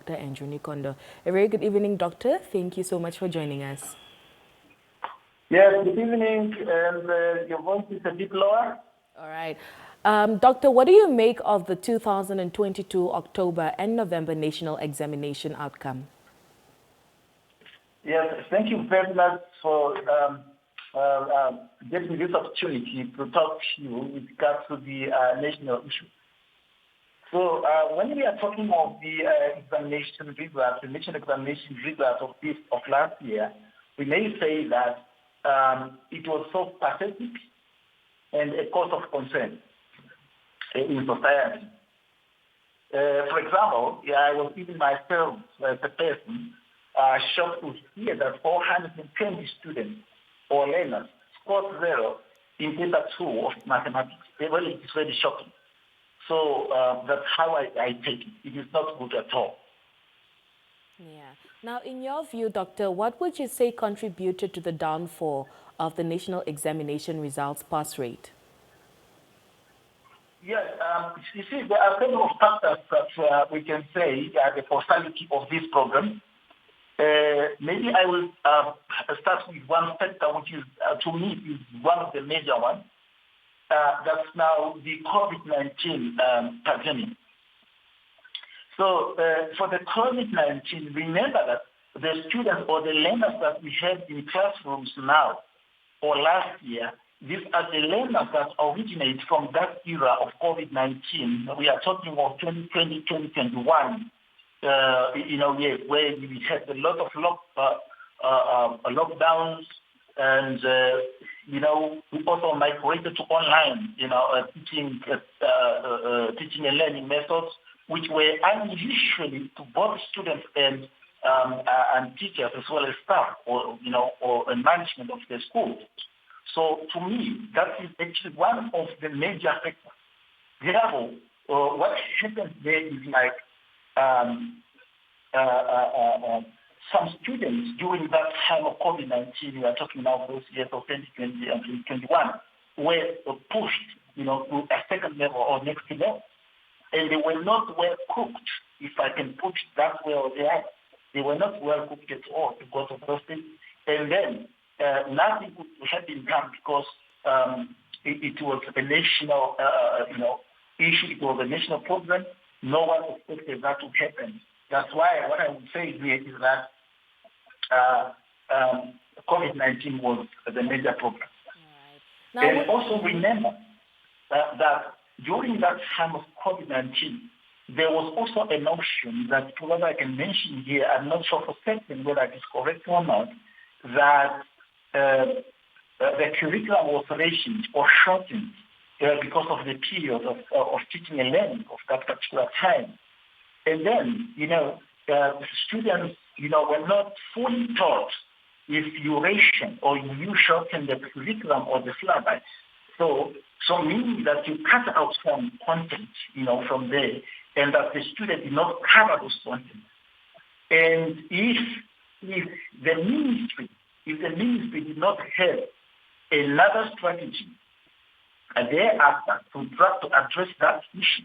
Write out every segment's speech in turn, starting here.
Dr. Andrew Niikondo. A very good evening, Doctor. Thank you so much for joining us. Yes, good evening, and your voice is a bit lower. All right. Doctor, what do you make of the 2022 October and November national examination outcome? Yes, thank you very much for getting this opportunity to talk to you with regards to the national issue. So when we are talking of the examination results, the national examination results of last year, we may say that it was so pathetic and a cause of concern in society. For example, I was even myself as a person shocked to hear that 420 students or learners scored 0 in paper 2 of mathematics. It's very shocking. So that's how I take it. It is not good at all. Yeah. Now, in your view, Doctor, what would you say contributed to the downfall of the national examination results pass rate? Yes, you see, there are several factors that we can say the causality of this program. Maybe I will start with one factor, which is, to me, is one of the major ones. That's now the COVID-19 pandemic. So for the COVID-19, remember that the students or the learners that we have in classrooms now or last year, these are the learners that originate from that era of COVID-19. We are talking of 2020, 2021, where we had a lot of lockdowns, and we also migrated to online, teaching and learning methods, which were unusually to both students and teachers as well as staff or management of the schools. So to me, that is actually one of the major factors. Therefore, what happens there is like some students during that time of COVID-19, we are talking about those years of 2020 and 2021, were pushed, to a second level or next level. And they were not well cooked, if I can put it that way or that. They were not well cooked at all because of those things. And then nothing had been done because it was a national, issue. It was a national problem. No one expected that to happen. That's why what I would say here is that COVID-19 was the major problem. Right. And also remember that during that time of COVID-19, there was also a notion that, whether I can mention here, I'm not sure for certain whether it is correct or not, that the curriculum was rationed or shortened because of the period of teaching and learning of that particular time. And then, students, were not fully taught if you ration or you shorten the curriculum or the syllabus. So meaning that you cut out some content, from there, and that the student did not cover those content. And if the ministry did not have another strategy thereafter to try to address that issue,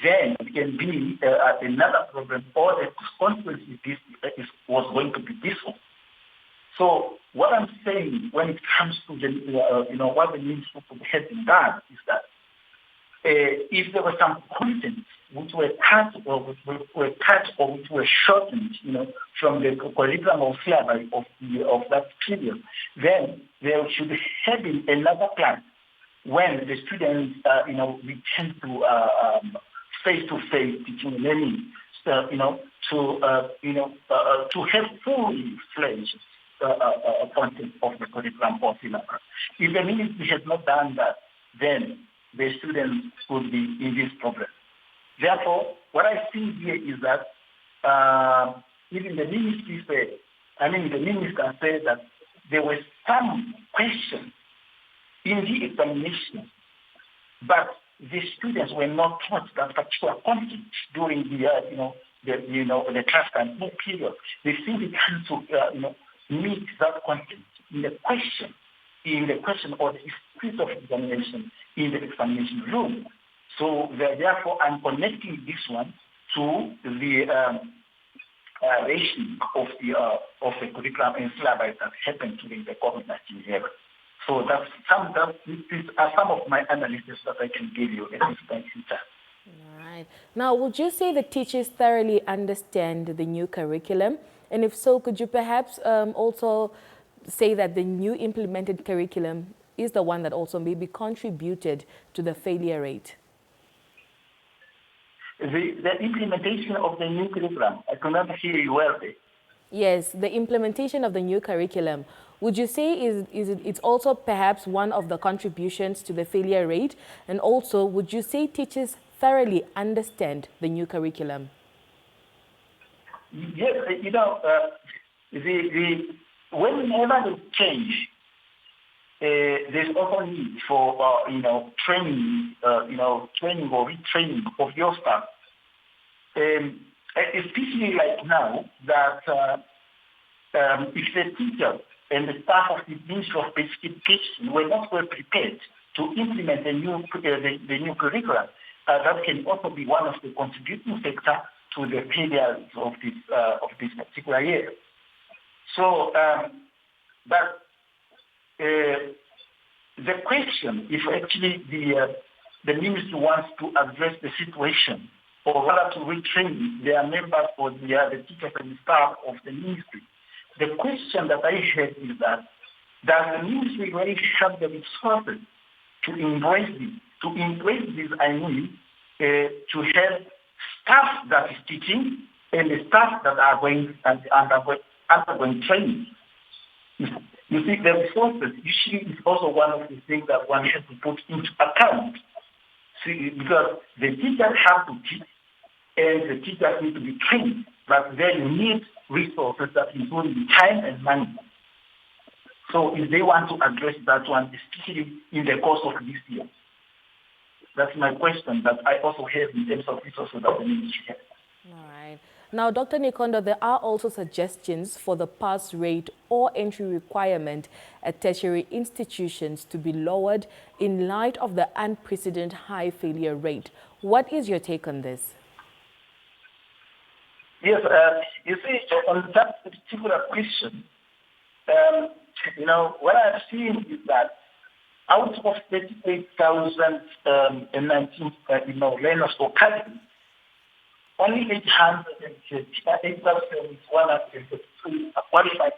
then it can be another problem, or the consequence was going to be this one. So what I'm saying when it comes to what the ministry has done is that if there were some content which were cut or which were shortened, from the curriculum or syllabus of that period, then there should have been another plan when the students, return to face-to-face teaching and learning, to have fully fledged content of the curriculum or syllabus. If the ministry has not done that, then the students could be in this problem. Therefore, what I see here is that even the ministry the minister said that there were some questions in the examination, but the students were not taught that particular content during the class time period. They simply had to meet that content in the question or the spirit of examination in the examination room. So therefore, I'm connecting this one to the ratio of the curriculum and syllabus that happened during the COVID-19 era. So these are some of my analysis that I can give you at this point in time. All right. Now, would you say the teachers thoroughly understand the new curriculum? And if so, could you perhaps also say that the new implemented curriculum is the one that also maybe contributed to the failure rate? The implementation of the new curriculum, I cannot hear you well there. Yes, the implementation of the new curriculum. Would you say it's also perhaps one of the contributions to the failure rate? And also, would you say teachers thoroughly understand the new curriculum? Yes, whenever they change, there's also need for training, training or retraining of your staff. Especially like now that if the teachers and the staff of the Ministry of Basic Education were not well prepared to implement the new curriculum, that can also be one of the contributing factors to the failures of this particular year. So, but the question, if actually the ministry wants to address the situation, or rather to retrain their members or the teachers and staff of the ministry, the question that I have is that does the ministry really have the resources to embrace this? To embrace this, I mean to have staff that is teaching and the staff that are going and undergoing training. You see, the resources usually is also one of the things that one has to put into account. See, because the teachers have to teach and the teachers need to be trained, but they need resources that include time and money. So if they want to address that one, especially in the course of this year, that's my question that I also have in terms of resources that the ministry has. All right. Now, Dr. Niikondo, there are also suggestions for the pass rate or entry requirement at tertiary institutions to be lowered in light of the unprecedented high failure rate. What is your take on this? Yes, you see, on that particular question, what I've seen is that out of 38,019 learners for currently, only 8,133 are qualified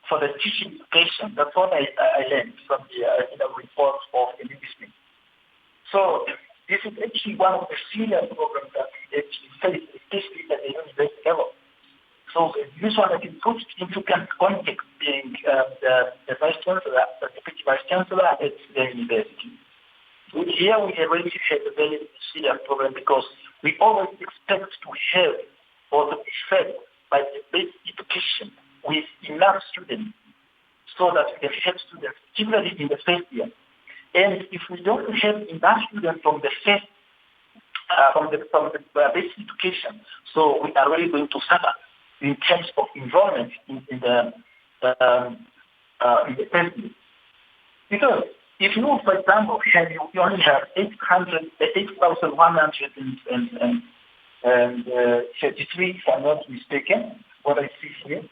for the teaching education. That's what I learned from the report of the ministry. So this is actually one of the serious problems that we actually face, especially at the university level. So this one I can put into context being the Vice Chancellor, the Deputy Vice Chancellor at the university. Here we already have a very serious problem because we always expect to have or to be fed by the basic education with enough students so that we can have students, particularly in the first year. And if we don't have enough students from the first, from the basic education, so we are really going to suffer in terms of enrollment in the first year. Because if you, for example, you only have 8,133, if I'm not mistaken, what I see here,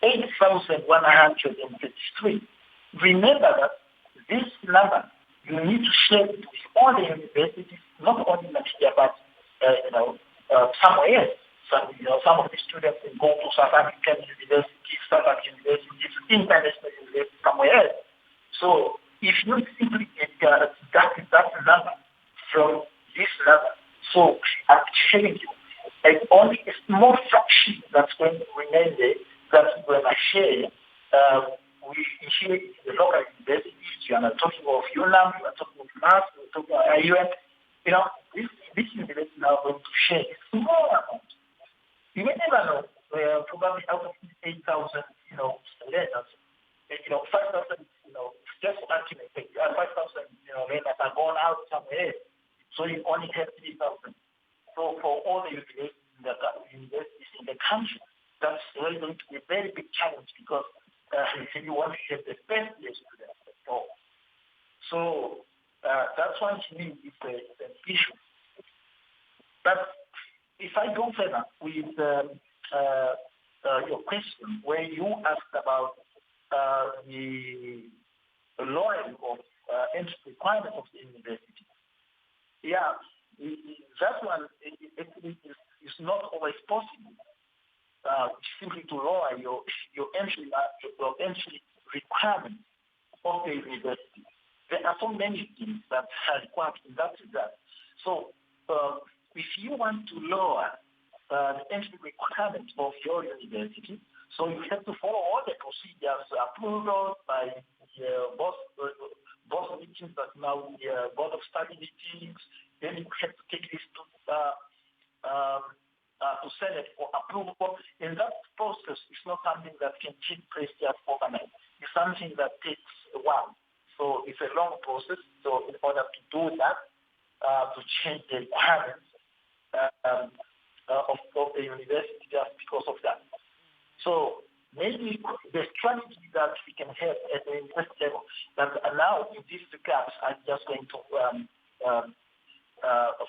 8,133. Remember that this number, you need to share it with all the universities, not only in Namibia, but somewhere else. Some of the students will go to South African universities, South African universities, international universities, somewhere else. So if you simply deduct that number from this number, so I'm telling you, like only a small fraction that's going to remain there that we're going to share. We share in the local universities. You are talking of UNAM, you are talking of MAS, you are talking of IUM. This university now going to share a small amount. You may never know, probably out of these 8,000, learners, 5,000, just for argument's sake, 5,000, learners are gone out somewhere else. So you only have 3,000. So for all the universities in the country, that's really going to be a very big challenge because you want to have the best year students at all. So that's one to me is an issue. But if I go further with your question, where you asked about the lowering of entry requirements of the university, yeah, that one actually is not always possible. Simply to lower your entry requirements of the university. There are so many things that are required in that regard. So if you want to lower the entry requirements of your university, so you have to follow all the procedures approved by the both meetings, but now the board of study meetings. Then you have to take this to Senate for approval. And that process is not something that can take place just overnight. It's something that takes a while. So it's a long process. So in order to do that, to change the requirements of the university just because of that. So maybe the strategy that we can have at the university level, that now in this regard, I'm just going to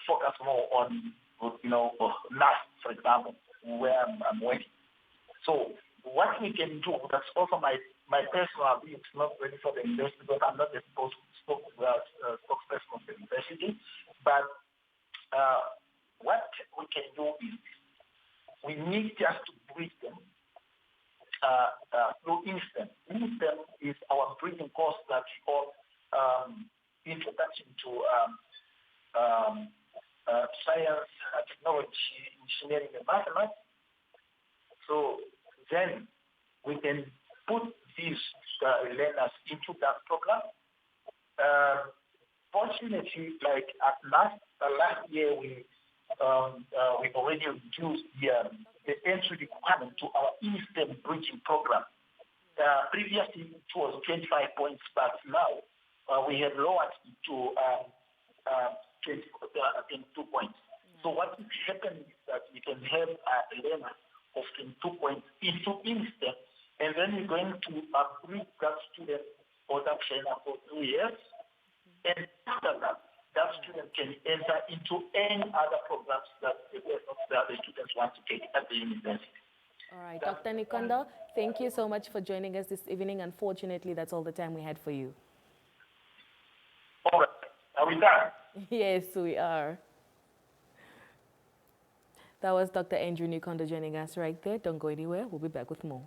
focus more on, NAS, for example, where I'm working. So what we can do, that's also my personal view, it's not really for the university, because I'm not the spokesperson of the university, but what we can do is we need just to brief them through INSTEM. INSTEM is our briefing course that we call Introduction to Science, Technology, Engineering, and Mathematics. So then we can put these learners into that program. Fortunately, like at last year, we've already reduced the entry requirement to our INSTEM bridging program. Previously, it was 25 points, but now we have lowered it to 22 points. So what is happening is that we can have a learner of 22 points into INSTEM, and then we're going to brief that student or that trainer for 2 years, and after that, that student can enter into any other programs that the students want to take at the university. All right, Dr. Niikondo, thank you so much for joining us this evening. Unfortunately, that's all the time we had for you. All right. Are we done? Yes, we are. That was Dr. Andrew Niikondo joining us right there. Don't go anywhere. We'll be back with more.